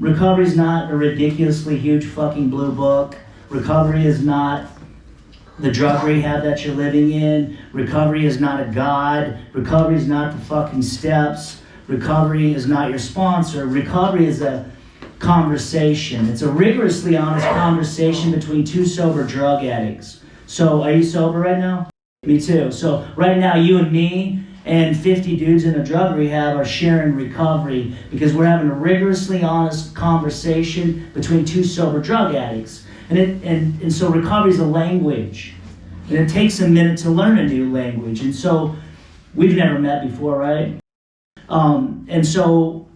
Recovery is not a ridiculously huge fucking blue book. Recovery is not the drug rehab that you're living in. Recovery is not a god. Recovery is not the fucking steps. Recovery is not your sponsor. Recovery is a conversation. It's a rigorously honest conversation between two sober drug addicts. So, are you sober right now? Me too. So, right now, you and me and 50 dudes in a drug rehab are sharing recovery because we're having a rigorously honest conversation between two sober drug addicts. And so recovery is a language. And it takes a minute to learn a new language. And so we've never met before, right? And so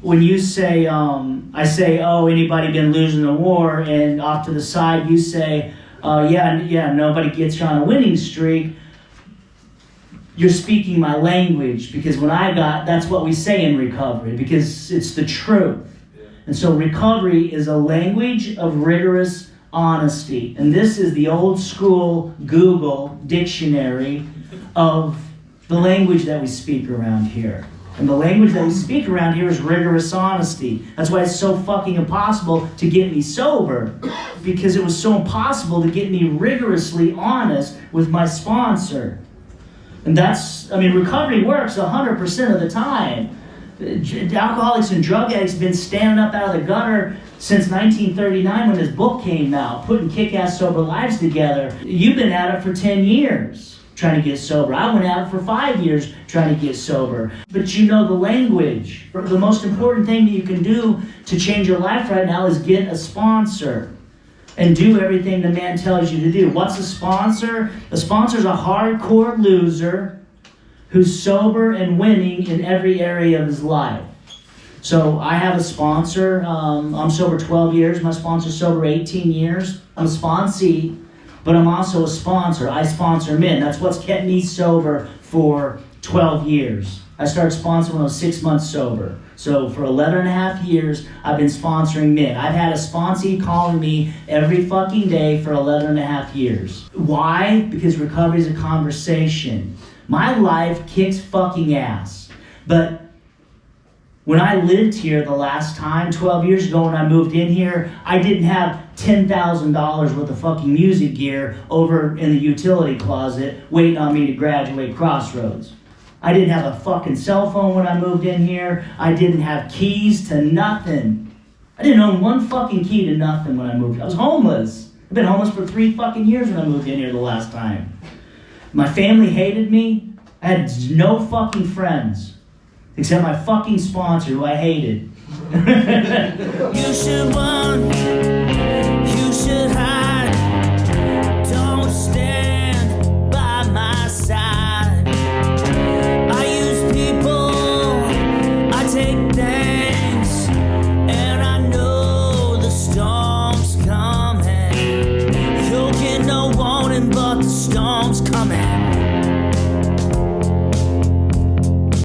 when you say, I say, oh, anybody been losing the war? And off to the side you say, yeah, nobody gets you on a winning streak. You're speaking my language, because that's what we say in recovery, because it's the truth. And so recovery is a language of rigorous honesty. And this is the old school Google dictionary of the language that we speak around here. And the language that we speak around here is rigorous honesty. That's why it's so fucking impossible to get me sober, because it was so impossible to get me rigorously honest with my sponsor. And recovery works 100% of the time. Alcoholics and drug addicts have been standing up out of the gutter since 1939 when this book came out, putting kick-ass sober lives together. You've been at it for 10 years trying to get sober. I went at it for 5 years trying to get sober. But you know the language. The most important thing that you can do to change your life right now is get a sponsor and do everything the man tells you to do. What's a sponsor? A sponsor is a hardcore loser who's sober and winning in every area of his life. So I have a sponsor. I'm sober 12 years. My sponsor's sober 18 years. I'm a sponsee, but I'm also a sponsor. I sponsor men. That's what's kept me sober for 12 years. I started sponsoring when I was 6 months sober. So for 11 and a half years, I've been sponsoring men. I've had a sponsee calling me every fucking day for 11 and a half years. Why? Because recovery is a conversation. My life kicks fucking ass. But when I lived here the last time, 12 years ago when I moved in here, I didn't have $10,000 worth of fucking music gear over in the utility closet waiting on me to graduate Crossroads. I didn't have a fucking cell phone when I moved in here. I didn't have keys to nothing. I didn't own one fucking key to nothing when I moved. I was homeless. I've been homeless for 3 fucking years when I moved in here the last time. My family hated me. I had no fucking friends. Except my fucking sponsor, who I hated. You should run. You should hide. Don't stand by my side. I use people. I take things. And I know the storm's coming. You'll get no warning, but the storm's coming.